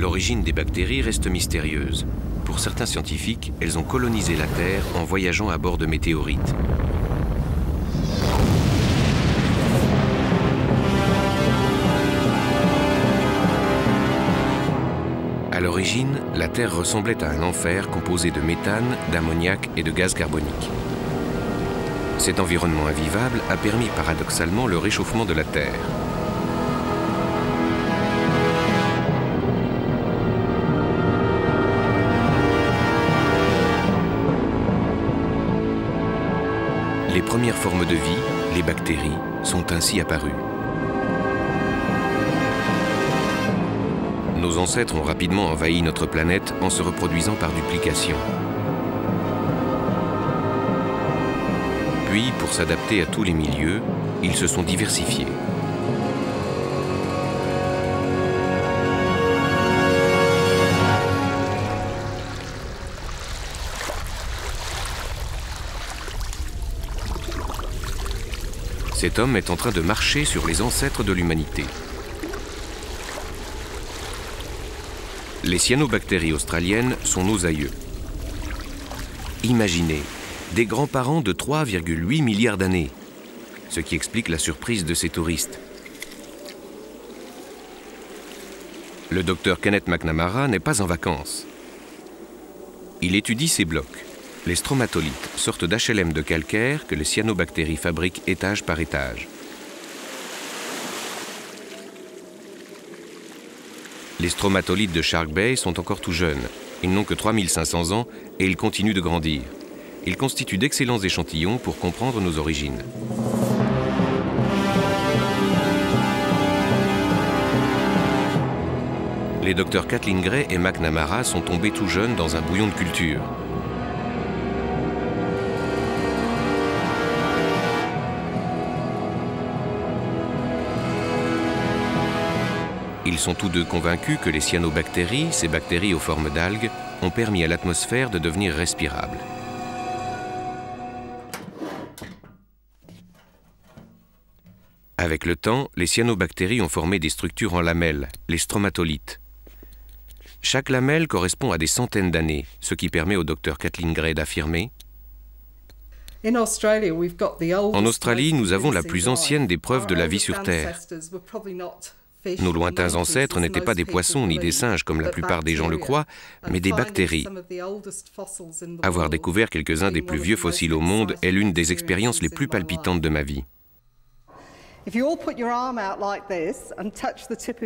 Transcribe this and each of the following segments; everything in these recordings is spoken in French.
L'origine des bactéries reste mystérieuse. Pour certains scientifiques, elles ont colonisé la Terre en voyageant à bord de météorites. À l'origine, la Terre ressemblait à un enfer composé de méthane, d'ammoniac et de gaz carbonique. Cet environnement invivable a permis paradoxalement le réchauffement de la Terre. Les premières formes de vie, les bactéries, sont ainsi apparues. Nos ancêtres ont rapidement envahi notre planète en se reproduisant par duplication. Puis, pour s'adapter à tous les milieux, ils se sont diversifiés. Cet homme est en train de marcher sur les ancêtres de l'humanité. Les cyanobactéries australiennes sont nos aïeux. Imaginez, des grands-parents de 3,8 milliards d'années, ce qui explique la surprise de ces touristes. Le docteur Kenneth McNamara n'est pas en vacances. Il étudie ces blocs. Les stromatolites, sortes d'HLM de calcaire que les cyanobactéries fabriquent étage par étage. Les stromatolites de Shark Bay sont encore tout jeunes. Ils n'ont que 3500 ans et ils continuent de grandir. Ils constituent d'excellents échantillons pour comprendre nos origines. Les docteurs Kathleen Gray et McNamara sont tombés tout jeunes dans un bouillon de culture. Ils sont tous deux convaincus que les cyanobactéries, ces bactéries aux formes d'algues, ont permis à l'atmosphère de devenir respirable. Avec le temps, les cyanobactéries ont formé des structures en lamelles, les stromatolites. Chaque lamelle correspond à des centaines d'années, ce qui permet au docteur Kathleen Gray d'affirmer: en Australie, nous avons la plus ancienne des preuves de la vie sur Terre. Nos lointains ancêtres n'étaient pas des poissons ni des singes comme la plupart des gens le croient, mais des bactéries. Avoir découvert quelques-uns des plus vieux fossiles au monde est l'une des expériences les plus palpitantes de ma vie.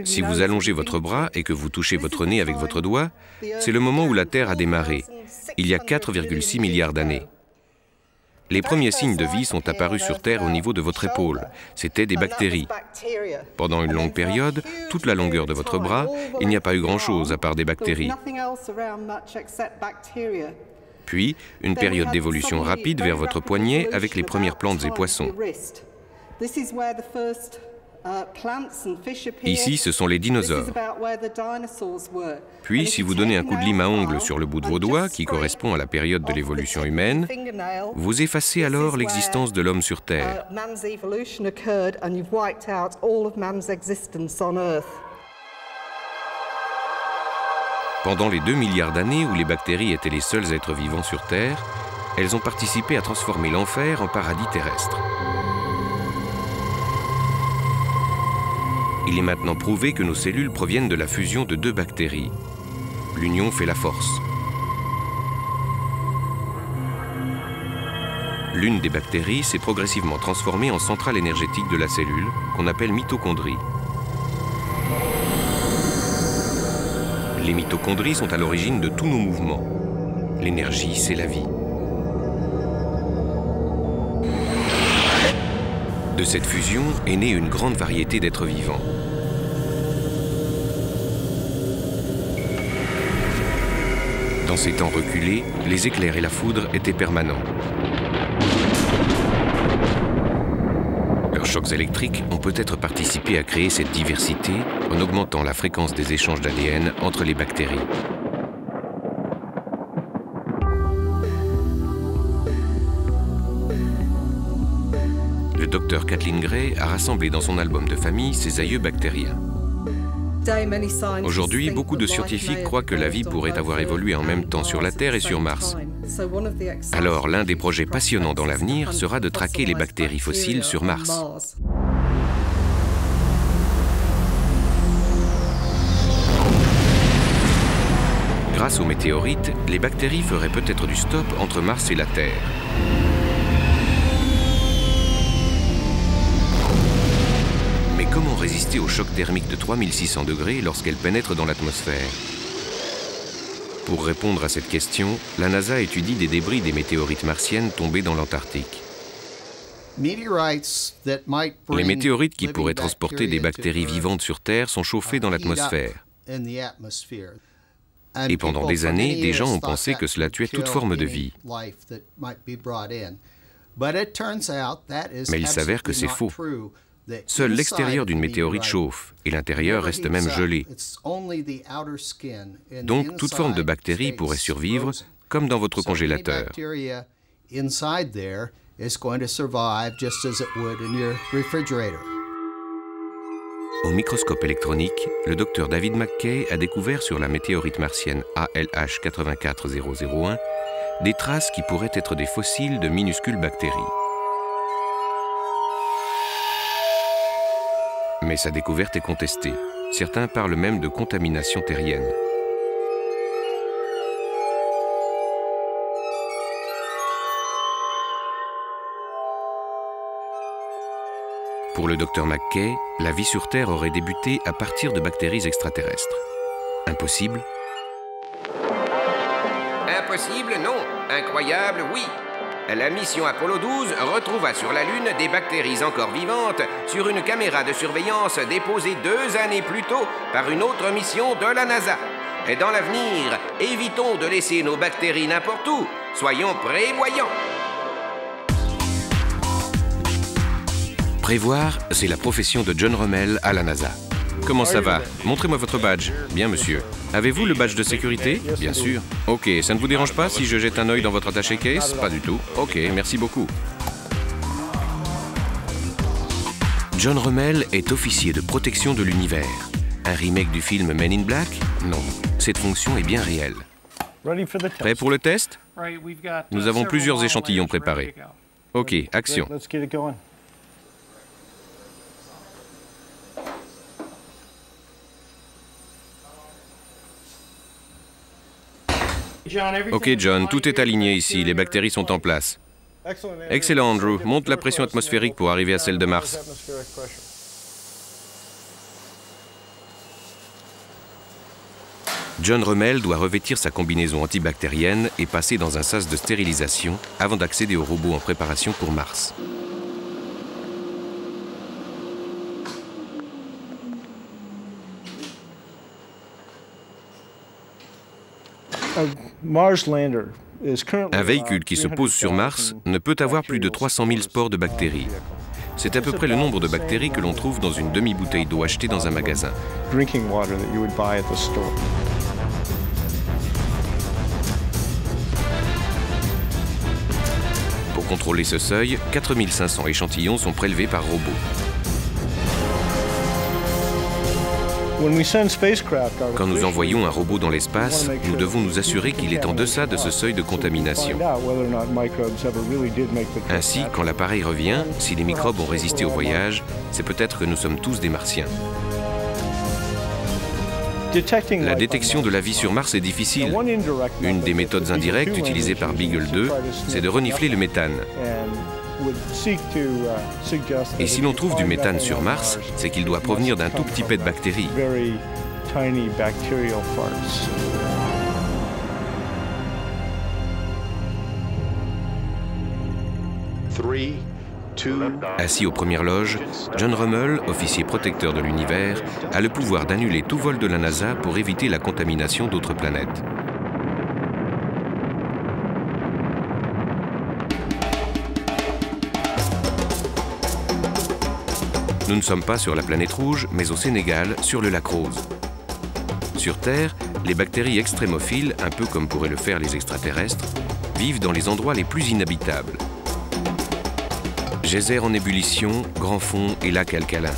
Si vous allongez votre bras et que vous touchez votre nez avec votre doigt, c'est le moment où la Terre a démarré, il y a 4,6 milliards d'années. Les premiers signes de vie sont apparus sur Terre au niveau de votre épaule. C'étaient des bactéries. Pendant une longue période, toute la longueur de votre bras, il n'y a pas eu grand-chose à part des bactéries. Puis, une période d'évolution rapide vers votre poignet avec les premières plantes et poissons. Ici, ce sont les dinosaures. Puis, si vous donnez un coup de lime à ongles sur le bout de vos doigts, qui correspond à la période de l'évolution humaine, vous effacez alors l'existence de l'homme sur Terre. Pendant les 2 milliards d'années où les bactéries étaient les seuls êtres vivants sur Terre, elles ont participé à transformer l'enfer en paradis terrestre. Il est maintenant prouvé que nos cellules proviennent de la fusion de 2 bactéries. L'union fait la force. L'une des bactéries s'est progressivement transformée en centrale énergétique de la cellule, qu'on appelle mitochondrie. Les mitochondries sont à l'origine de tous nos mouvements. L'énergie, c'est la vie. De cette fusion est née une grande variété d'êtres vivants. Dans ces temps reculés, les éclairs et la foudre étaient permanents. Leurs chocs électriques ont peut-être participé à créer cette diversité en augmentant la fréquence des échanges d'ADN entre les bactéries. Le docteur Kathleen Gray a rassemblé dans son album de famille ses aïeux bactériens. Aujourd'hui, beaucoup de scientifiques croient que la vie pourrait avoir évolué en même temps sur la Terre et sur Mars. Alors, l'un des projets passionnants dans l'avenir sera de traquer les bactéries fossiles sur Mars. Grâce aux météorites, les bactéries feraient peut-être du stop entre Mars et la Terre. Mais comment résister au choc thermique de 3600 degrés lorsqu'elles pénètrent dans l'atmosphère? Pour répondre à cette question, la NASA étudie des débris des météorites martiennes tombées dans l'Antarctique. Les météorites qui pourraient transporter des bactéries vivantes sur Terre sont chauffées dans l'atmosphère. Et pendant des années, des gens ont pensé que cela tuait toute forme de vie. Mais il s'avère que c'est faux. Seul l'extérieur d'une météorite chauffe et l'intérieur reste même gelé. Donc, toute forme de bactérie pourrait survivre, comme dans votre congélateur. Au microscope électronique, le docteur David McKay a découvert sur la météorite martienne ALH 84001 des traces qui pourraient être des fossiles de minuscules bactéries. Mais sa découverte est contestée. Certains parlent même de contamination terrienne. Pour le docteur McKay, la vie sur Terre aurait débuté à partir de bactéries extraterrestres. Impossible? Impossible, non. Incroyable, oui. La mission Apollo 12 retrouva sur la Lune des bactéries encore vivantes sur une caméra de surveillance déposée 2 années plus tôt par une autre mission de la NASA. Et dans l'avenir, évitons de laisser nos bactéries n'importe où. Soyons prévoyants. Prévoir, c'est la profession de John Rummel à la NASA. Comment ça va? Montrez-moi votre badge. Bien, monsieur. Avez-vous le badge de sécurité? Bien sûr. Ok, ça ne vous dérange pas si je jette un œil dans votre attaché case? Pas du tout. Ok, merci beaucoup. John Rummel est officier de protection de l'univers. Un remake du film Men in Black? Non. Cette fonction est bien réelle. Prêt pour le test? Nous avons plusieurs échantillons préparés. Ok, action. Ok, John, tout est aligné ici. Les bactéries sont en place. Excellent, Andrew. Monte la pression atmosphérique pour arriver à celle de Mars. John Rummel doit revêtir sa combinaison antibactérienne et passer dans un sas de stérilisation avant d'accéder au robot en préparation pour Mars. Un véhicule qui se pose sur Mars ne peut avoir plus de 300 000 spores de bactéries. C'est à peu près le nombre de bactéries que l'on trouve dans une demi-bouteille d'eau achetée dans un magasin. Pour contrôler ce seuil, 4500 échantillons sont prélevés par robot. Quand nous envoyons un robot dans l'espace, nous devons nous assurer qu'il est en deçà de ce seuil de contamination. Ainsi, quand l'appareil revient, si les microbes ont résisté au voyage, c'est peut-être que nous sommes tous des Martiens. La détection de la vie sur Mars est difficile. Une des méthodes indirectes utilisées par Beagle 2, c'est de renifler le méthane. Et si l'on trouve du méthane sur Mars, c'est qu'il doit provenir d'un tout petit pet de bactéries. Assis aux premières loges, John Rummel, officier protecteur de l'univers, a le pouvoir d'annuler tout vol de la NASA pour éviter la contamination d'autres planètes. Nous ne sommes pas sur la planète rouge, mais au Sénégal, sur le lac Rose. Sur Terre, les bactéries extrémophiles, un peu comme pourraient le faire les extraterrestres, vivent dans les endroits les plus inhabitables. Geysers en ébullition, grands fonds et lacs alcalins.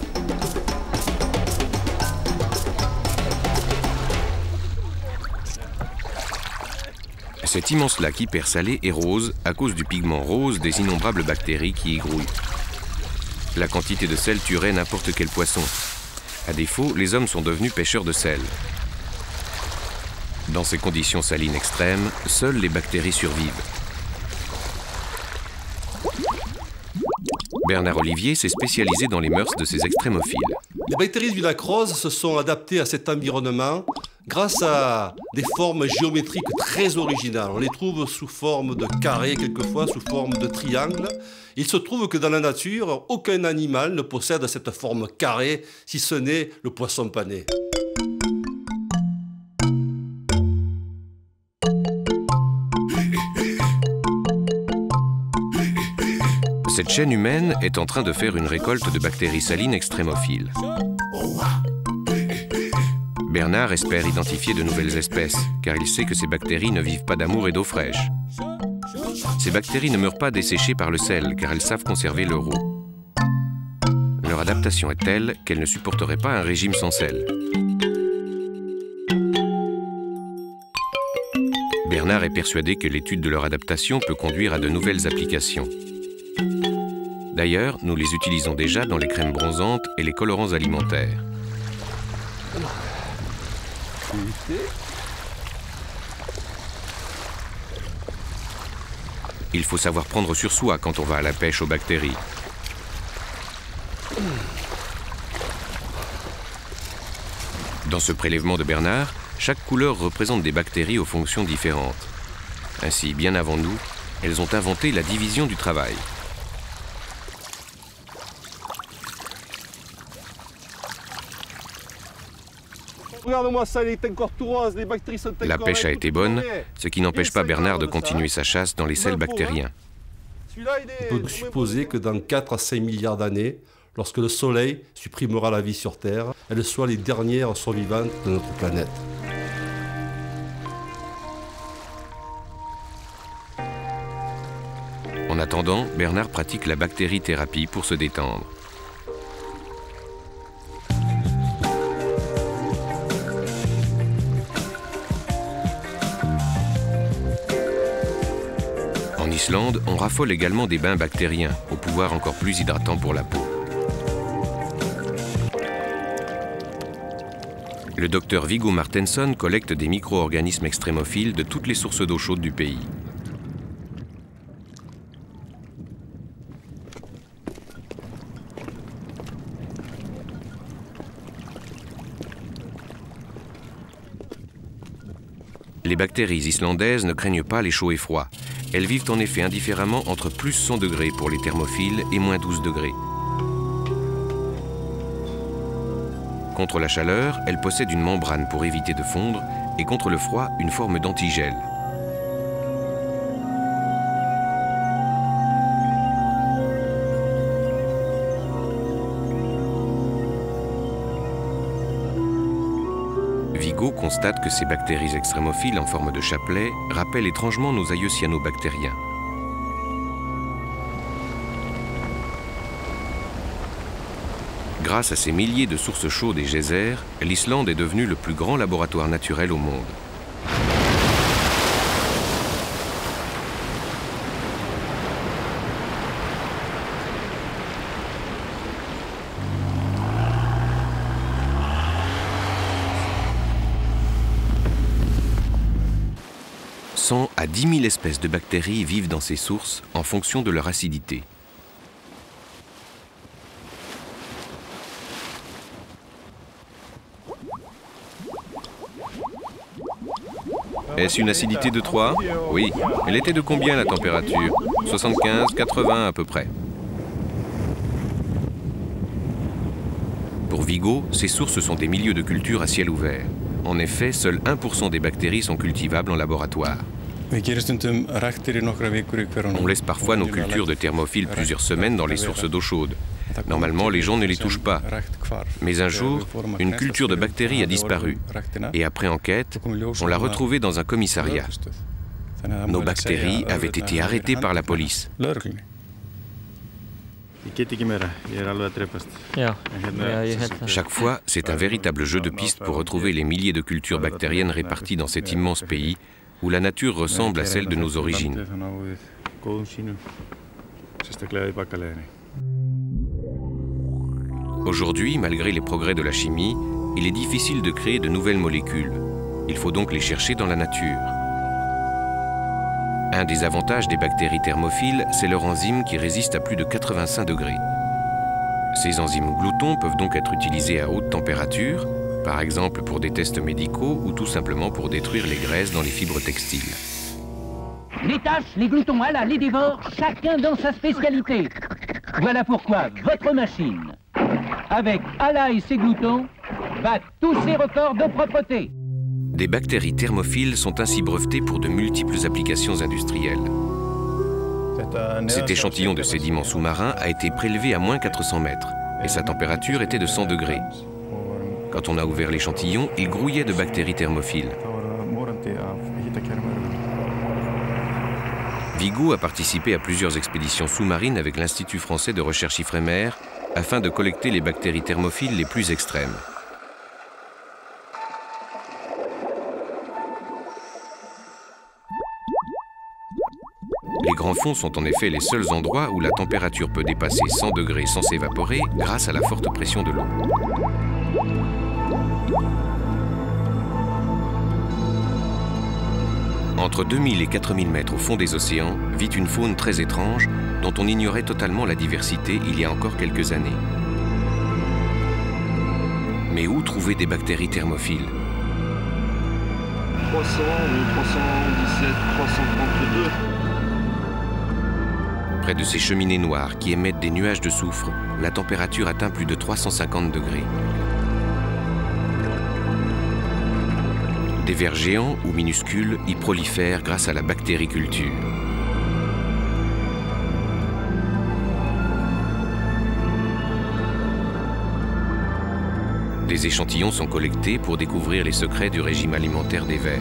Cet immense lac hyper salé est rose à cause du pigment rose des innombrables bactéries qui y grouillent. La quantité de sel tuerait n'importe quel poisson. À défaut, les hommes sont devenus pêcheurs de sel. Dans ces conditions salines extrêmes, seules les bactéries survivent. Bernard Olivier s'est spécialisé dans les mœurs de ces extrémophiles. Les bactéries du lac Rose se sont adaptées à cet environnement grâce à des formes géométriques très originales. On les trouve sous forme de carrés, quelquefois sous forme de triangles. Il se trouve que dans la nature, aucun animal ne possède cette forme carrée, si ce n'est le poisson pané. Cette chaîne humaine est en train de faire une récolte de bactéries salines extrémophiles. Bernard espère identifier de nouvelles espèces, car il sait que ces bactéries ne vivent pas d'amour et d'eau fraîche. Ces bactéries ne meurent pas desséchées par le sel, car elles savent conserver leur eau. Leur adaptation est telle qu'elles ne supporteraient pas un régime sans sel. Bernard est persuadé que l'étude de leur adaptation peut conduire à de nouvelles applications. D'ailleurs, nous les utilisons déjà dans les crèmes bronzantes et les colorants alimentaires. Il faut savoir prendre sur soi quand on va à la pêche aux bactéries. Dans ce prélèvement de Bernard, chaque couleur représente des bactéries aux fonctions différentes. Ainsi, bien avant nous, elles ont inventé la division du travail. Regarde-moi ça, elle est encore tout rose, les bactéries sont encore... La pêche a été bonne, ce qui n'empêche pas Bernard de continuer sa chasse dans les sels bactériens. On peut supposer que dans 4 à 5 milliards d'années, lorsque le Soleil supprimera la vie sur Terre, elles soient les dernières survivantes de notre planète. En attendant, Bernard pratique la bactérithérapie pour se détendre. En Islande, on raffole également des bains bactériens, au pouvoir encore plus hydratant pour la peau. Le docteur Viggo Martensson collecte des micro-organismes extrémophiles de toutes les sources d'eau chaude du pays. Les bactéries islandaises ne craignent pas les chauds et froids. Elles vivent en effet indifféremment entre plus 100 degrés pour les thermophiles et moins 12 degrés. Contre la chaleur, elles possèdent une membrane pour éviter de fondre et contre le froid, une forme d'antigel. Viggo constate que ces bactéries extrémophiles en forme de chapelet rappellent étrangement nos aïeux cyanobactériens. Grâce à ces milliers de sources chaudes et geysers, l'Islande est devenue le plus grand laboratoire naturel au monde. À 10 000 espèces de bactéries vivent dans ces sources en fonction de leur acidité. Est-ce une acidité de 3? Oui. Elle était de combien la température? 75, 80 à peu près. Pour Viggo, ces sources sont des milieux de culture à ciel ouvert. En effet, seul 1% des bactéries sont cultivables en laboratoire. On laisse parfois nos cultures de thermophiles plusieurs semaines dans les sources d'eau chaude. Normalement, les gens ne les touchent pas. Mais un jour, une culture de bactéries a disparu. Et après enquête, on l'a retrouvée dans un commissariat. Nos bactéries avaient été arrêtées par la police. Chaque fois, c'est un véritable jeu de piste pour retrouver les milliers de cultures bactériennes réparties dans cet immense pays, où la nature ressemble à celle de nos origines. Aujourd'hui, malgré les progrès de la chimie, il est difficile de créer de nouvelles molécules. Il faut donc les chercher dans la nature. Un des avantages des bactéries thermophiles, c'est leur enzyme qui résiste à plus de 85 degrés. Ces enzymes gloutons peuvent donc être utilisées à haute température, par exemple pour des tests médicaux ou tout simplement pour détruire les graisses dans les fibres textiles. Les tâches, les gloutons, Allah les dévore, chacun dans sa spécialité. Voilà pourquoi votre machine, avec Allah et ses gloutons, bat tous ses records de propreté. Des bactéries thermophiles sont ainsi brevetées pour de multiples applications industrielles. Cet échantillon de sédiments sous-marins a été prélevé à moins 400 mètres et sa température était de 100 degrés. Quand on a ouvert l'échantillon, il grouillait de bactéries thermophiles. Vigo a participé à plusieurs expéditions sous-marines avec l'Institut français de recherche Ifremer afin de collecter les bactéries thermophiles les plus extrêmes. Les grands fonds sont en effet les seuls endroits où la température peut dépasser 100 degrés sans s'évaporer grâce à la forte pression de l'eau. Entre 2000 et 4000 mètres au fond des océans vit une faune très étrange dont on ignorait totalement la diversité il y a encore quelques années. Mais où trouver des bactéries thermophiles? 300, 317, 332. Près de ces cheminées noires qui émettent des nuages de soufre, la température atteint plus de 350 degrés. Des vers géants ou minuscules y prolifèrent grâce à la bactériculture. Des échantillons sont collectés pour découvrir les secrets du régime alimentaire des vers.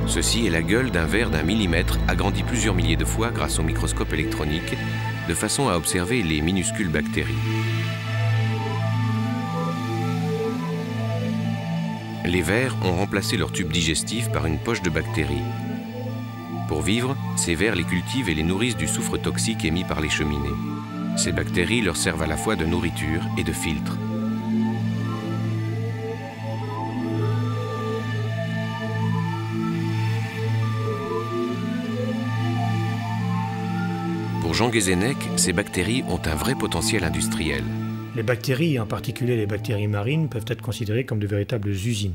Ceci est la gueule d'un ver d'1 millimètre agrandi plusieurs milliers de fois grâce au microscope électronique, de façon à observer les minuscules bactéries. Les vers ont remplacé leur tube digestif par une poche de bactéries. Pour vivre, ces vers les cultivent et les nourrissent du soufre toxique émis par les cheminées. Ces bactéries leur servent à la fois de nourriture et de filtre. Pour Jean Guézenec, ces bactéries ont un vrai potentiel industriel. Les bactéries, en particulier les bactéries marines, peuvent être considérées comme de véritables usines.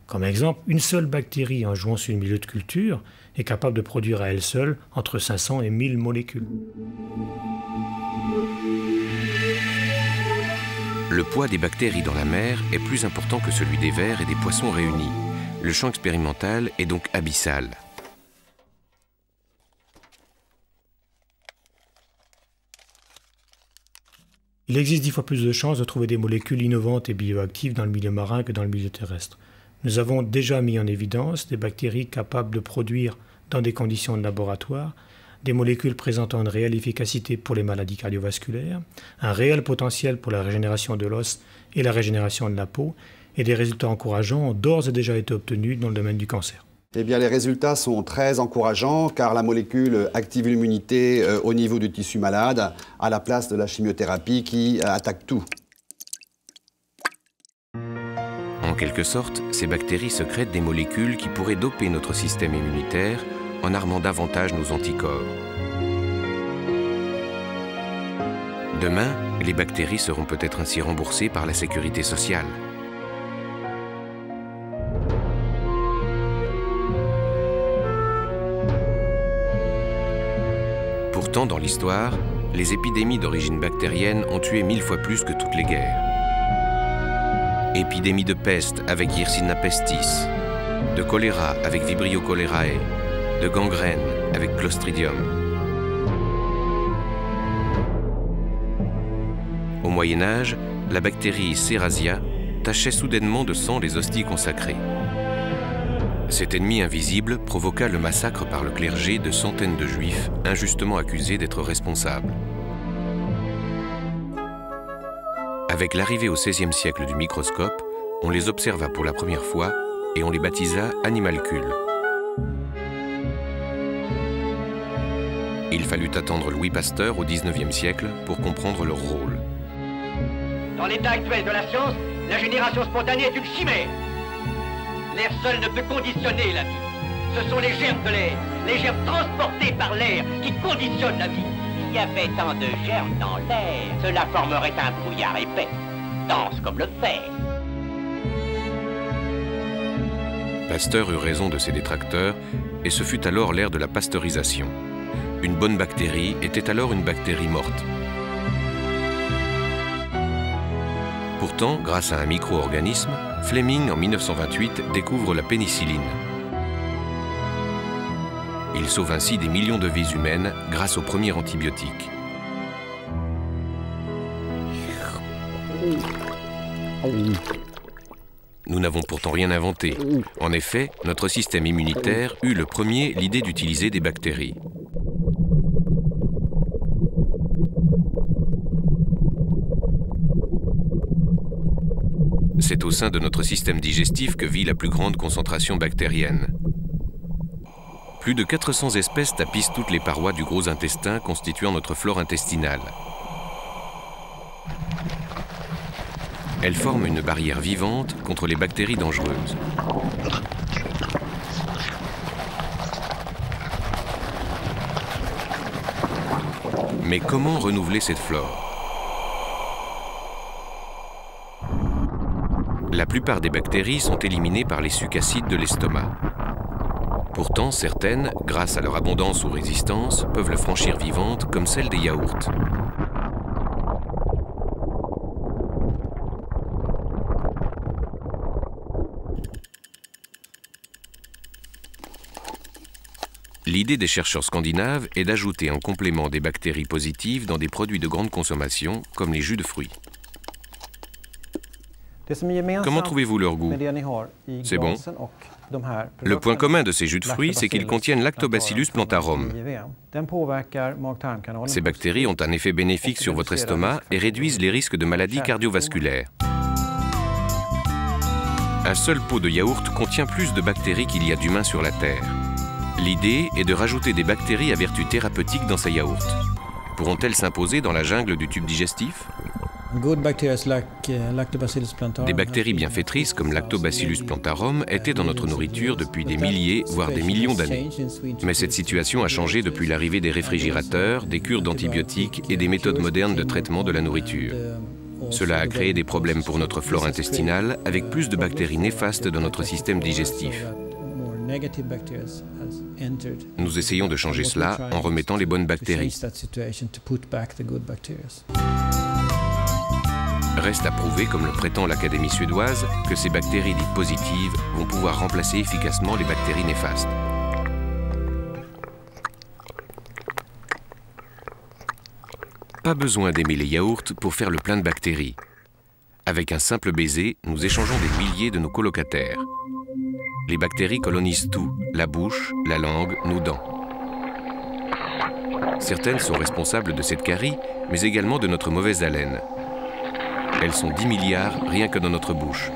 Comme exemple, une seule bactérie en jouant sur le milieu de culture est capable de produire à elle seule entre 500 et 1000 molécules. Le poids des bactéries dans la mer est plus important que celui des vers et des poissons réunis. Le champ expérimental est donc abyssal. Il existe 10 fois plus de chances de trouver des molécules innovantes et bioactives dans le milieu marin que dans le milieu terrestre. Nous avons déjà mis en évidence des bactéries capables de produire, dans des conditions de laboratoire, des molécules présentant une réelle efficacité pour les maladies cardiovasculaires, un réel potentiel pour la régénération de l'os et la régénération de la peau, et des résultats encourageants ont d'ores et déjà été obtenus dans le domaine du cancer. Eh bien, les résultats sont très encourageants car la molécule active l'immunité au niveau du tissu malade à la place de la chimiothérapie qui attaque tout. En quelque sorte, ces bactéries sécrètent des molécules qui pourraient doper notre système immunitaire en armant davantage nos anticorps. Demain, les bactéries seront peut-être ainsi remboursées par la sécurité sociale. Pourtant, dans l'histoire, les épidémies d'origine bactérienne ont tué 1000 fois plus que toutes les guerres. Épidémie de peste avec Yersinia pestis, de choléra avec Vibrio cholerae, de gangrène avec Clostridium. Au Moyen-Âge, la bactérie Serrasia tachait soudainement de sang les hosties consacrées. Cet ennemi invisible provoqua le massacre par le clergé de centaines de juifs injustement accusés d'être responsables. Avec l'arrivée au XVIe siècle du microscope, on les observa pour la première fois et on les baptisa animalcules. Il fallut attendre Louis Pasteur au XIXe siècle pour comprendre leur rôle. Dans l'état actuel de la science, la génération spontanée est une chimère. L'air seul ne peut conditionner la vie. Ce sont les germes de l'air, les germes transportés par l'air, qui conditionnent la vie. S'il y avait tant de germes dans l'air, cela formerait un brouillard épais, dense comme le fer. Pasteur eut raison de ses détracteurs, et ce fut alors l'ère de la pasteurisation. Une bonne bactérie était alors une bactérie morte. Pourtant, grâce à un micro-organisme, Fleming, en 1928, découvre la pénicilline. Il sauve ainsi des millions de vies humaines grâce au premier antibiotique. Nous n'avons pourtant rien inventé. En effet, notre système immunitaire eut le premier l'idée d'utiliser des bactéries. C'est au sein de notre système digestif que vit la plus grande concentration bactérienne. Plus de 400 espèces tapissent toutes les parois du gros intestin constituant notre flore intestinale. Elles forment une barrière vivante contre les bactéries dangereuses. Mais comment renouveler cette flore ? La plupart des bactéries sont éliminées par les sucs acides de l'estomac. Pourtant, certaines, grâce à leur abondance ou résistance, peuvent le franchir vivante, comme celle des yaourts. L'idée des chercheurs scandinaves est d'ajouter en complément des bactéries positives dans des produits de grande consommation, comme les jus de fruits. Comment trouvez-vous leur goût? C'est bon. Le point commun de ces jus de fruits, c'est qu'ils contiennent Lactobacillus plantarum. Ces bactéries ont un effet bénéfique sur votre estomac et réduisent les risques de maladies cardiovasculaires. Un seul pot de yaourt contient plus de bactéries qu'il y a d'humains sur la Terre. L'idée est de rajouter des bactéries à vertu thérapeutique dans ces yaourts. Pourront-elles s'imposer dans la jungle du tube digestif? Des bactéries bienfaitrices comme Lactobacillus plantarum étaient dans notre nourriture depuis des milliers, voire des millions d'années. Mais cette situation a changé depuis l'arrivée des réfrigérateurs, des cures d'antibiotiques et des méthodes modernes de traitement de la nourriture. Cela a créé des problèmes pour notre flore intestinale, avec plus de bactéries néfastes dans notre système digestif. Nous essayons de changer cela en remettant les bonnes bactéries. Reste à prouver, comme le prétend l'Académie suédoise, que ces bactéries dites positives vont pouvoir remplacer efficacement les bactéries néfastes. Pas besoin d'aimer les yaourts pour faire le plein de bactéries. Avec un simple baiser, nous échangeons des milliers de nos colocataires. Les bactéries colonisent tout, la bouche, la langue, nos dents. Certaines sont responsables de cette carie, mais également de notre mauvaise haleine. Elles sont 10 milliards rien que dans notre bouche.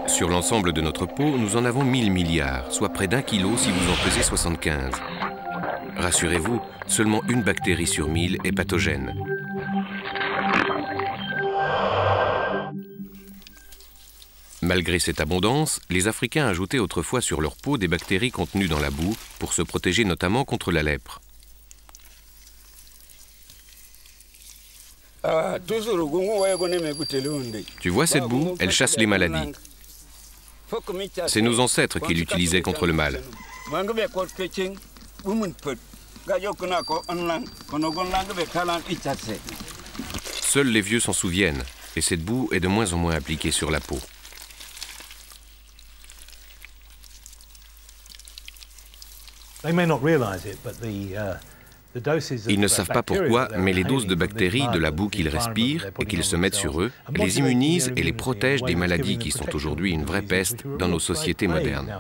Sur l'ensemble de notre peau, nous en avons 1000 milliards, soit près d'1 kilo si vous en pesez 75. Rassurez-vous, seulement une bactérie sur 1000 est pathogène. Malgré cette abondance, les Africains ajoutaient autrefois sur leur peau des bactéries contenues dans la boue pour se protéger notamment contre la lèpre. Tu vois cette boue? Elle chasse les maladies. C'est nos ancêtres qui l'utilisaient contre le mal. Seuls les vieux s'en souviennent, et cette boue est de moins en moins appliquée sur la peau. Ils ne savent pas pourquoi, mais les doses de bactéries de la boue qu'ils respirent et qu'ils se mettent sur eux les immunisent et les protègent des maladies qui sont aujourd'hui une vraie peste dans nos sociétés modernes.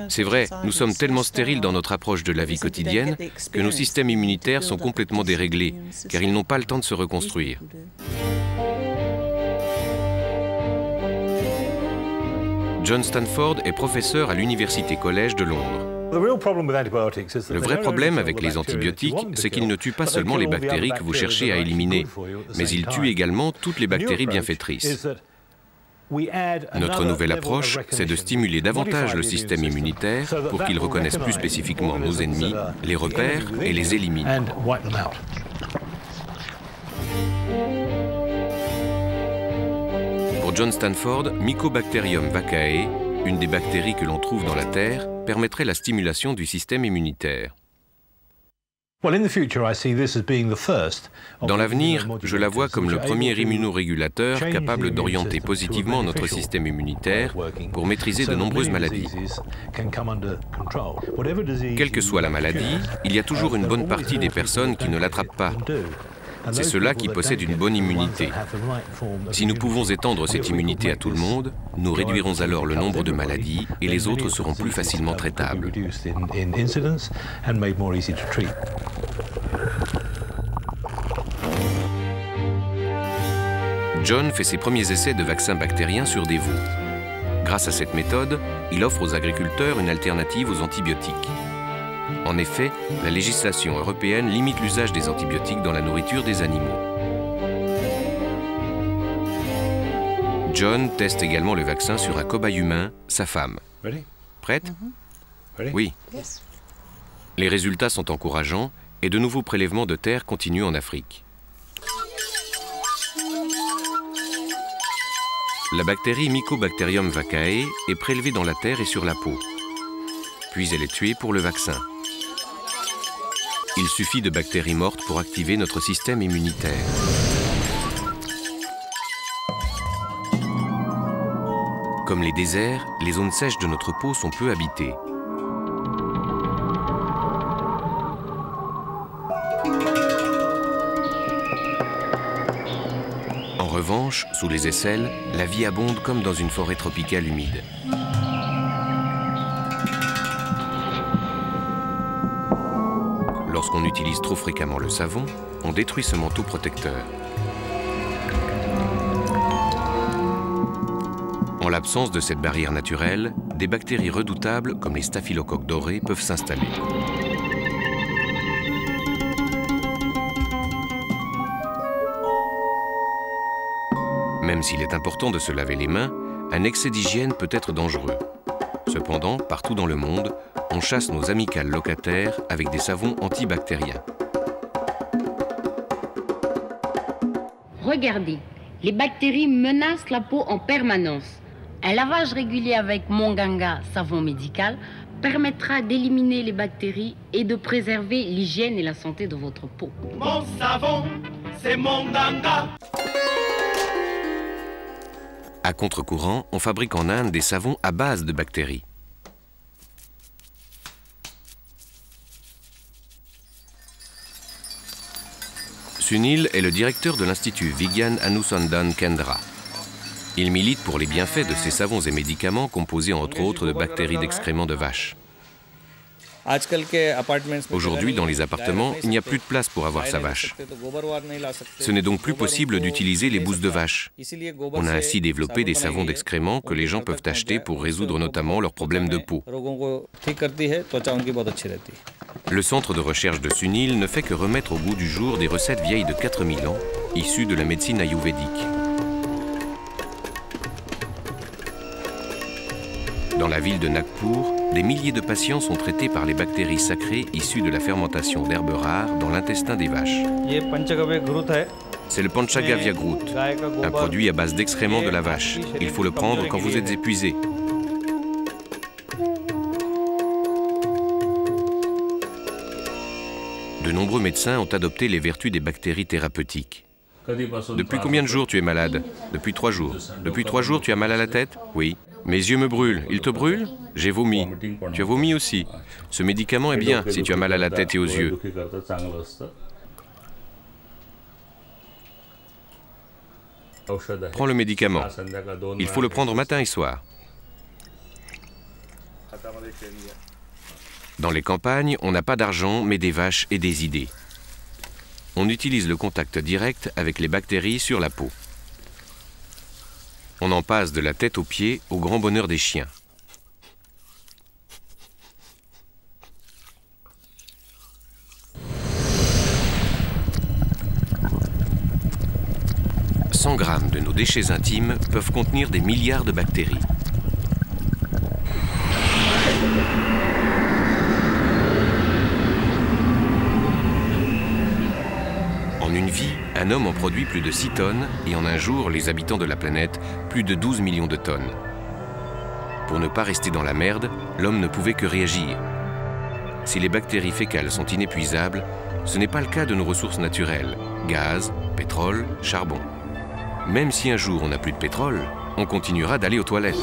C'est vrai, nous sommes tellement stériles dans notre approche de la vie quotidienne que nos systèmes immunitaires sont complètement déréglés, car ils n'ont pas le temps de se reconstruire. John Stanford est professeur à l'Université Collège de Londres. Le vrai problème avec les antibiotiques, c'est qu'ils ne tuent pas seulement les bactéries que vous cherchez à éliminer, mais ils tuent également toutes les bactéries bienfaitrices. Notre nouvelle approche, c'est de stimuler davantage le système immunitaire pour qu'il reconnaisse plus spécifiquement nos ennemis, les repère et les élimine. Pour John Stanford, Mycobacterium vaccae, une des bactéries que l'on trouve dans la terre, permettrait la stimulation du système immunitaire. Dans l'avenir, je la vois comme le premier immunorégulateur capable d'orienter positivement notre système immunitaire pour maîtriser de nombreuses maladies. Quelle que soit la maladie, il y a toujours une bonne partie des personnes qui ne l'attrapent pas. C'est ceux-là qui possèdent une bonne immunité. Si nous pouvons étendre cette immunité à tout le monde, nous réduirons alors le nombre de maladies et les autres seront plus facilement traitables. John fait ses premiers essais de vaccins bactériens sur des veaux. Grâce à cette méthode, il offre aux agriculteurs une alternative aux antibiotiques. En effet, la législation européenne limite l'usage des antibiotiques dans la nourriture des animaux. John teste également le vaccin sur un cobaye humain, sa femme. Prête? Oui. Les résultats sont encourageants et de nouveaux prélèvements de terre continuent en Afrique. La bactérie Mycobacterium vaccae est prélevée dans la terre et sur la peau. Puis elle est tuée pour le vaccin. Il suffit de bactéries mortes pour activer notre système immunitaire. Comme les déserts, les zones sèches de notre peau sont peu habitées. En revanche, sous les aisselles, la vie abonde comme dans une forêt tropicale humide. Lorsqu'on utilise trop fréquemment le savon, on détruit ce manteau protecteur. En l'absence de cette barrière naturelle, des bactéries redoutables comme les staphylocoques dorés peuvent s'installer. Même s'il est important de se laver les mains, un excès d'hygiène peut être dangereux. Cependant, partout dans le monde, on chasse nos amicales locataires avec des savons antibactériens. Regardez, les bactéries menacent la peau en permanence. Un lavage régulier avec Monganga savon médical permettra d'éliminer les bactéries et de préserver l'hygiène et la santé de votre peau. Mon savon, c'est Monganga. À contre-courant, on fabrique en Inde des savons à base de bactéries. Sunil est le directeur de l'Institut Vigyan Anusandhan Kendra. Il milite pour les bienfaits de ces savons et médicaments composés entre autres de bactéries d'excréments de vaches. Aujourd'hui, dans les appartements, il n'y a plus de place pour avoir sa vache. Ce n'est donc plus possible d'utiliser les bousses de vache. On a ainsi développé des savons d'excréments que les gens peuvent acheter pour résoudre notamment leurs problèmes de peau. Le centre de recherche de Sunil ne fait que remettre au goût du jour des recettes vieilles de 4000 ans, issues de la médecine ayurvédique. Dans la ville de Nagpur, des milliers de patients sont traités par les bactéries sacrées issues de la fermentation d'herbes rares dans l'intestin des vaches. C'est le Panchagavya Groot, un produit à base d'excréments de la vache. Il faut le prendre quand vous êtes épuisé. De nombreux médecins ont adopté les vertus des bactéries thérapeutiques. Depuis combien de jours tu es malade? Depuis 3 jours. Depuis 3 jours, tu as mal à la tête? Oui. Mes yeux me brûlent. Ils te brûlent? J'ai vomi. Tu as vomi aussi. Ce médicament est bien si tu as mal à la tête et aux yeux. Prends le médicament. Il faut le prendre matin et soir. Dans les campagnes, on n'a pas d'argent, mais des vaches et des idées. On utilise le contact direct avec les bactéries sur la peau. On en passe de la tête aux pieds au grand bonheur des chiens. « 100 grammes de nos déchets intimes peuvent contenir des milliards de bactéries. En une vie, un homme en produit plus de 6 tonnes et en un jour, les habitants de la planète, plus de 12 millions de tonnes. Pour ne pas rester dans la merde, l'homme ne pouvait que réagir. Si les bactéries fécales sont inépuisables, ce n'est pas le cas de nos ressources naturelles, gaz, pétrole, charbon. Même si un jour on n'a plus de pétrole, on continuera d'aller aux toilettes.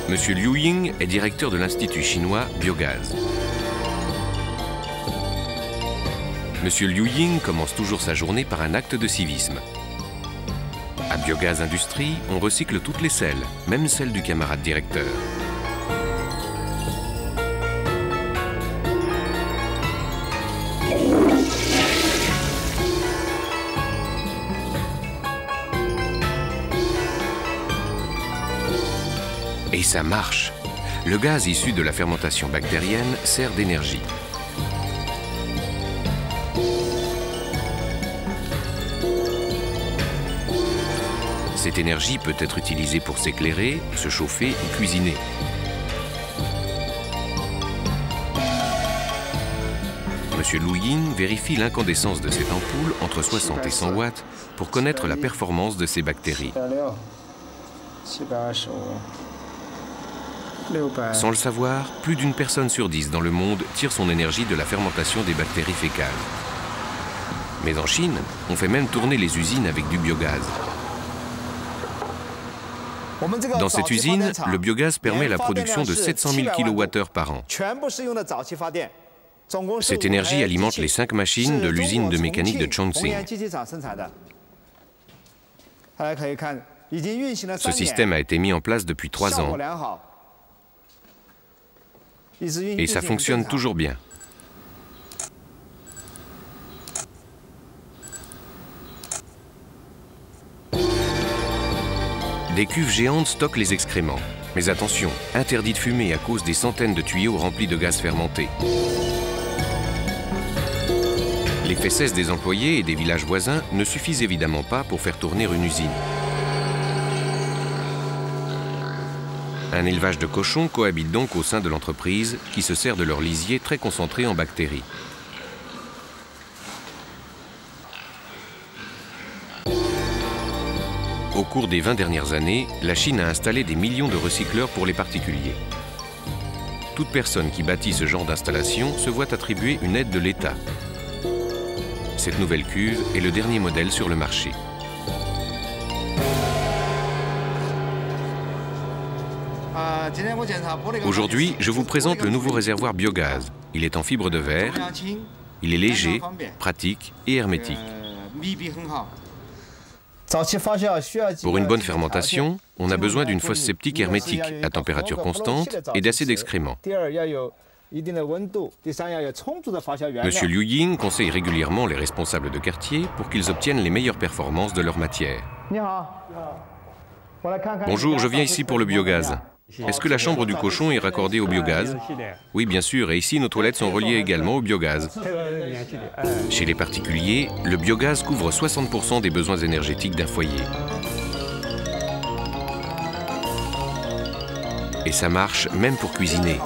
Monsieur Liu Ying est directeur de l'Institut chinois Biogaz. Monsieur Liu Ying commence toujours sa journée par un acte de civisme. À Biogaz Industrie, on recycle toutes les selles, même celles du camarade directeur. Et ça marche. Le gaz issu de la fermentation bactérienne sert d'énergie. Cette énergie peut être utilisée pour s'éclairer, se chauffer ou cuisiner. Monsieur Liu Ying vérifie l'incandescence de cette ampoule entre 60 et 100 watts pour connaître la performance de ces bactéries. Sans le savoir, plus d'une personne sur 10 dans le monde tire son énergie de la fermentation des bactéries fécales. Mais en Chine, on fait même tourner les usines avec du biogaz. Dans cette usine, le biogaz permet la production de 700 000 kWh par an. Cette énergie alimente les 5 machines de l'usine de mécanique de Chongqing. Ce système a été mis en place depuis 3 ans. Et ça fonctionne toujours bien. Des cuves géantes stockent les excréments. Mais attention, interdit de fumer à cause des centaines de tuyaux remplis de gaz fermenté. Les fesses des employés et des villages voisins ne suffisent évidemment pas pour faire tourner une usine. Un élevage de cochons cohabite donc au sein de l'entreprise qui se sert de leur lisier très concentré en bactéries. Au cours des 20 dernières années, la Chine a installé des millions de recycleurs pour les particuliers. Toute personne qui bâtit ce genre d'installation se voit attribuer une aide de l'État. Cette nouvelle cuve est le dernier modèle sur le marché. Aujourd'hui, je vous présente le nouveau réservoir biogaz. Il est en fibre de verre, il est léger, pratique et hermétique. Pour une bonne fermentation, on a besoin d'une fosse septique hermétique à température constante et d'assez d'excréments. Monsieur Liu Ying conseille régulièrement les responsables de quartier pour qu'ils obtiennent les meilleures performances de leur matière. Bonjour, je viens ici pour le biogaz. Est-ce que la chambre du cochon est raccordée au biogaz? Oui, bien sûr, et ici nos toilettes sont reliées également au biogaz. Chez les particuliers, le biogaz couvre 60% des besoins énergétiques d'un foyer. Et ça marche même pour cuisiner.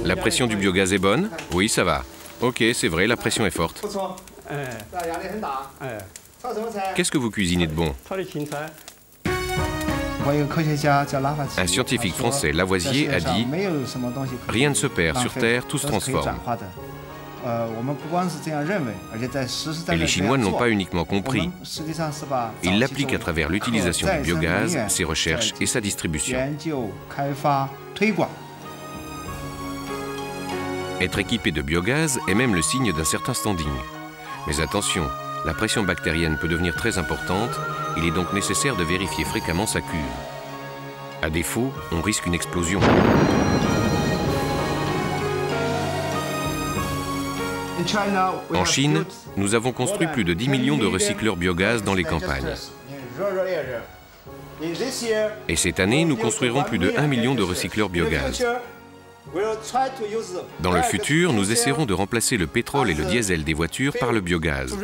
La pression du biogaz est bonne? Oui, ça va. Ok, c'est vrai, la pression est forte. Qu'est-ce que vous cuisinez de bon? Un scientifique français, Lavoisier, a dit « Rien ne se perd sur Terre, tout se transforme ». Et les Chinois ne l'ont pas uniquement compris. Ils l'appliquent à travers l'utilisation du biogaz, ses recherches et sa distribution. Être équipé de biogaz est même le signe d'un certain standing. Mais attention, la pression bactérienne peut devenir très importante, il est donc nécessaire de vérifier fréquemment sa cuve. À défaut, on risque une explosion. En Chine, nous avons construit plus de 10 millions de recycleurs biogaz dans les campagnes. Et cette année, nous construirons plus de 1 million de recycleurs biogaz. Dans le futur, nous essaierons de remplacer le pétrole et le diesel des voitures par le biogaz.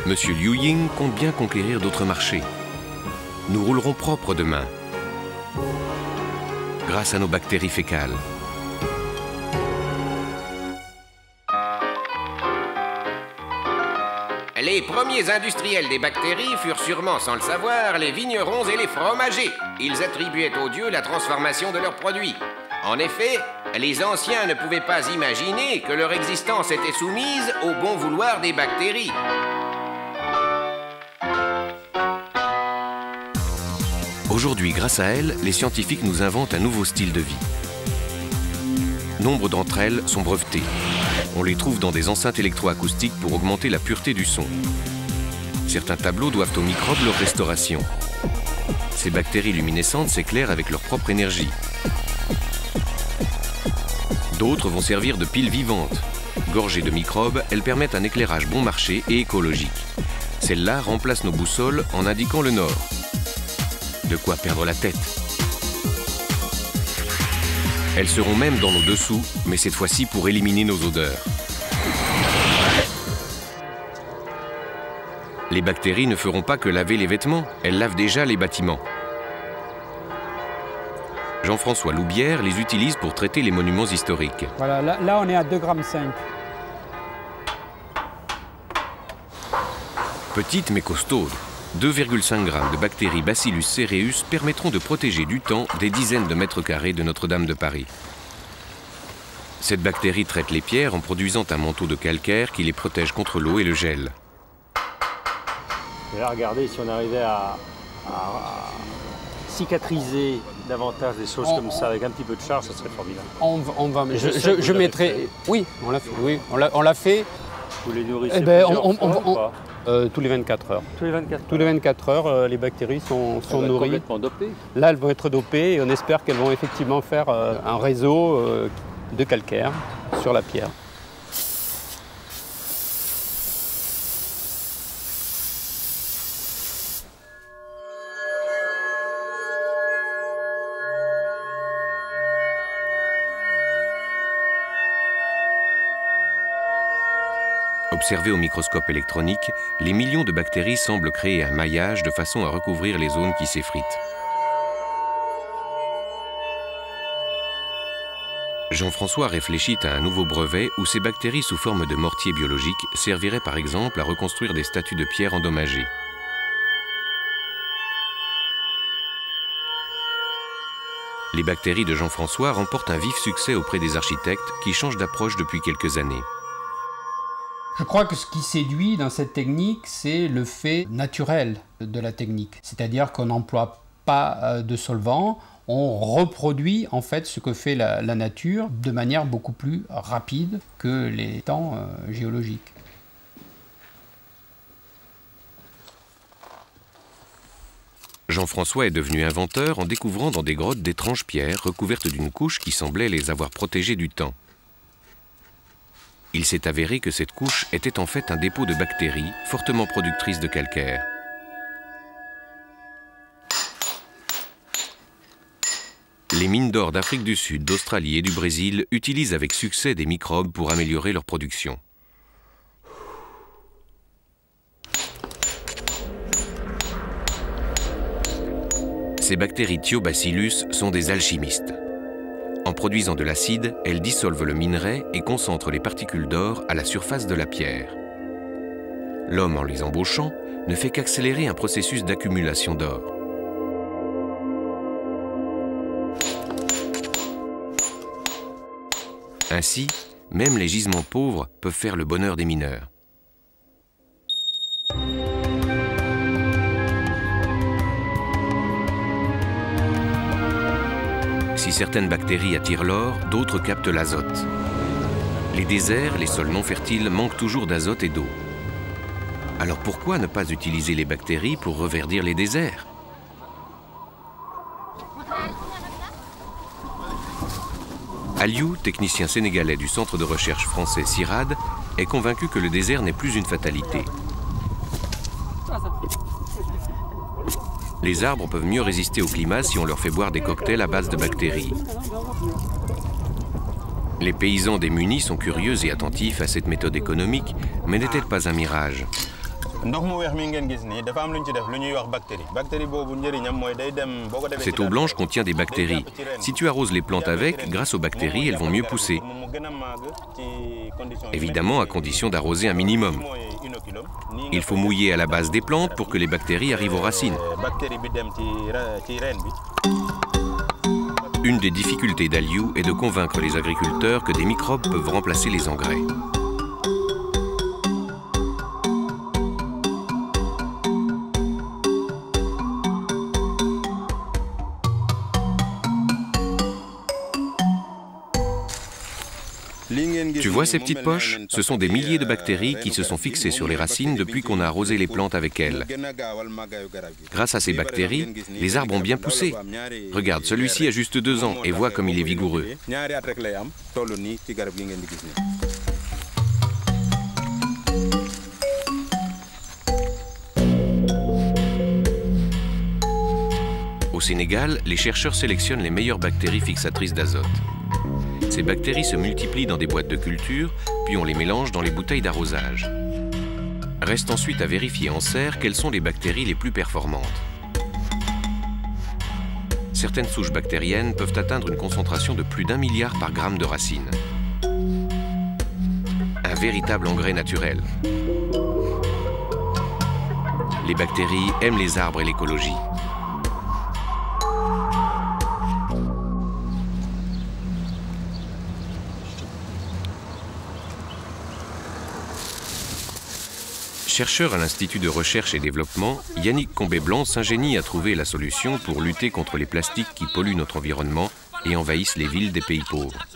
Monsieur Liu Ying compte bien conquérir d'autres marchés. Nous roulerons propre demain, grâce à nos bactéries fécales. Les premiers industriels des bactéries furent sûrement, sans le savoir, les vignerons et les fromagers. Ils attribuaient aux dieux la transformation de leurs produits. En effet, les anciens ne pouvaient pas imaginer que leur existence était soumise au bon vouloir des bactéries. Aujourd'hui, grâce à elles, les scientifiques nous inventent un nouveau style de vie. Nombre d'entre elles sont brevetées. On les trouve dans des enceintes électroacoustiques pour augmenter la pureté du son. Certains tableaux doivent aux microbes leur restauration. Ces bactéries luminescentes s'éclairent avec leur propre énergie. D'autres vont servir de piles vivantes. Gorgées de microbes, elles permettent un éclairage bon marché et écologique. Celles-là remplacent nos boussoles en indiquant le nord. De quoi perdre la tête. Elles seront même dans nos dessous, mais cette fois-ci pour éliminer nos odeurs. Les bactéries ne feront pas que laver les vêtements, elles lavent déjà les bâtiments. Jean-François Loubière les utilise pour traiter les monuments historiques. Voilà, là on est à 2,5 g. Petite mais costaude, 2,5 g de bactéries Bacillus cereus permettront de protéger du temps des dizaines de mètres carrés de Notre-Dame de Paris. Cette bactérie traite les pierres en produisant un manteau de calcaire qui les protège contre l'eau et le gel. Et là, regardez, si on arrivait à cicatriser davantage des choses comme ça avec un petit peu de charge, ça serait formidable. On va, je mettrai... Oui, on l'a fait. Oui, on l'a fait. Vous les nourrissez plusieurs fois ou pas ? Tous les 24 heures. Tous les 24 heures. Tous les 24 heures, les bactéries sont nourries. Complètement dopées. Là, elles vont être dopées et on espère qu'elles vont effectivement faire un réseau de calcaire sur la pierre. Observés au microscope électronique, les millions de bactéries semblent créer un maillage de façon à recouvrir les zones qui s'effritent. Jean-François réfléchit à un nouveau brevet où ces bactéries sous forme de mortier biologique serviraient par exemple à reconstruire des statues de pierre endommagées. Les bactéries de Jean-François remportent un vif succès auprès des architectes qui changent d'approche depuis quelques années. Je crois que ce qui séduit dans cette technique, c'est le fait naturel de la technique. C'est-à-dire qu'on n'emploie pas de solvant, on reproduit en fait ce que fait la nature de manière beaucoup plus rapide que les temps géologiques. Jean-François est devenu inventeur en découvrant dans des grottes d'étranges pierres recouvertes d'une couche qui semblait les avoir protégées du temps. Il s'est avéré que cette couche était en fait un dépôt de bactéries fortement productrices de calcaire. Les mines d'or d'Afrique du Sud, d'Australie et du Brésil utilisent avec succès des microbes pour améliorer leur production. Ces bactéries Thiobacillus sont des alchimistes. En produisant de l'acide, elles dissolvent le minerai et concentrent les particules d'or à la surface de la pierre. L'homme, en les embauchant, ne fait qu'accélérer un processus d'accumulation d'or. Ainsi, même les gisements pauvres peuvent faire le bonheur des mineurs. Si certaines bactéries attirent l'or, d'autres captent l'azote. Les déserts, les sols non fertiles, manquent toujours d'azote et d'eau. Alors pourquoi ne pas utiliser les bactéries pour reverdir les déserts? Aliou, technicien sénégalais du centre de recherche français CIRAD, est convaincu que le désert n'est plus une fatalité. Les arbres peuvent mieux résister au climat si on leur fait boire des cocktails à base de bactéries. Les paysans démunis sont curieux et attentifs à cette méthode économique, mais n'est-elle pas un mirage? Cette eau blanche contient des bactéries. Si tu arroses les plantes avec, grâce aux bactéries, elles vont mieux pousser. Évidemment, à condition d'arroser un minimum. Il faut mouiller à la base des plantes pour que les bactéries arrivent aux racines. Une des difficultés d'Aliou est de convaincre les agriculteurs que des microbes peuvent remplacer les engrais. Tu vois ces petites poches? Ce sont des milliers de bactéries qui se sont fixées sur les racines depuis qu'on a arrosé les plantes avec elles. Grâce à ces bactéries, les arbres ont bien poussé. Regarde, celui-ci a juste 2 ans et vois comme il est vigoureux. Au Sénégal, les chercheurs sélectionnent les meilleures bactéries fixatrices d'azote. Ces bactéries se multiplient dans des boîtes de culture, puis on les mélange dans les bouteilles d'arrosage. Reste ensuite à vérifier en serre quelles sont les bactéries les plus performantes. Certaines souches bactériennes peuvent atteindre une concentration de plus d'1 milliard par gramme de racines. Un véritable engrais naturel. Les bactéries aiment les arbres et l'écologie. Chercheur à l'Institut de recherche et développement, Yannick Combé-Blanc s'ingénie à trouver la solution pour lutter contre les plastiques qui polluent notre environnement et envahissent les villes des pays pauvres.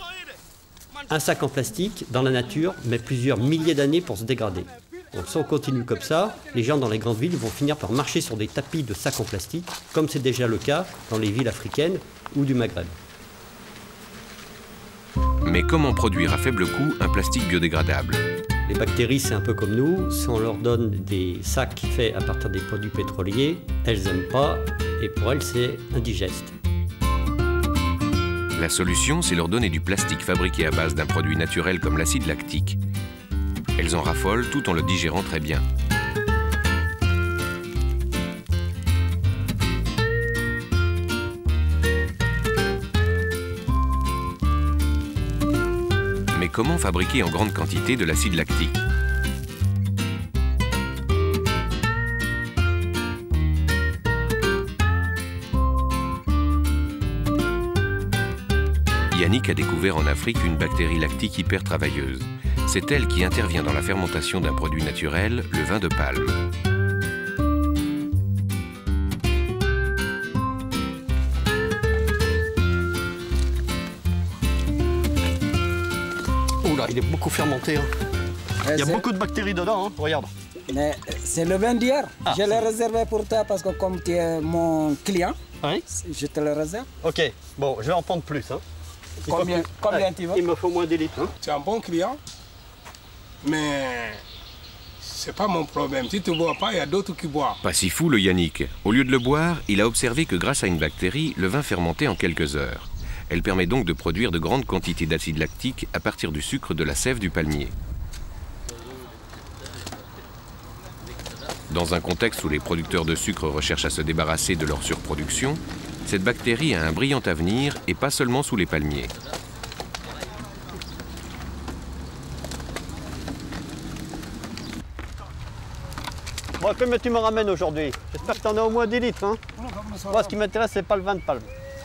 Un sac en plastique, dans la nature, met plusieurs milliers d'années pour se dégrader. Donc si on continue comme ça, les gens dans les grandes villes vont finir par marcher sur des tapis de sacs en plastique, comme c'est déjà le cas dans les villes africaines ou du Maghreb. Mais comment produire à faible coût un plastique biodégradable? Les bactéries, c'est un peu comme nous. Si on leur donne des sacs faits à partir des produits pétroliers, elles n'aiment pas et pour elles, c'est indigeste. La solution, c'est leur donner du plastique fabriqué à base d'un produit naturel comme l'acide lactique. Elles en raffolent tout en le digérant très bien. Mais comment fabriquer en grande quantité de l'acide lactique? Yannick a découvert en Afrique une bactérie lactique hyper travailleuse. C'est elle qui intervient dans la fermentation d'un produit naturel, le vin de palme. Oula, il est beaucoup fermenté. Hein. Il y a beaucoup de bactéries dedans, hein. Regarde. Mais c'est le vin d'hier. Je l'ai réservé pour toi parce que comme tu es mon client, je te le réserve. Ok, bon, je vais en prendre plus. Hein. Combien tu veux? Il me faut moins d'1 litre. Hein. Tu es un bon client, mais c'est pas mon problème. Si tu ne bois pas, il y a d'autres qui boivent. Pas si fou le Yannick. Au lieu de le boire, il a observé que grâce à une bactérie, le vin fermentait en quelques heures. Elle permet donc de produire de grandes quantités d'acide lactique à partir du sucre de la sève du palmier. Dans un contexte où les producteurs de sucre recherchent à se débarrasser de leur surproduction, cette bactérie a un brillant avenir et pas seulement sous les palmiers. Bon, comme tu me ramènes aujourd'hui, j'espère que tu en as au moins 10 litres. Hein. Moi, ce qui m'intéresse, c'est pas le vin de palme.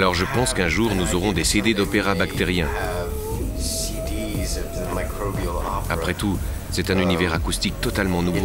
Alors je pense qu'un jour nous aurons des CD d'opéra bactérien. Après tout, c'est un univers acoustique totalement nouveau.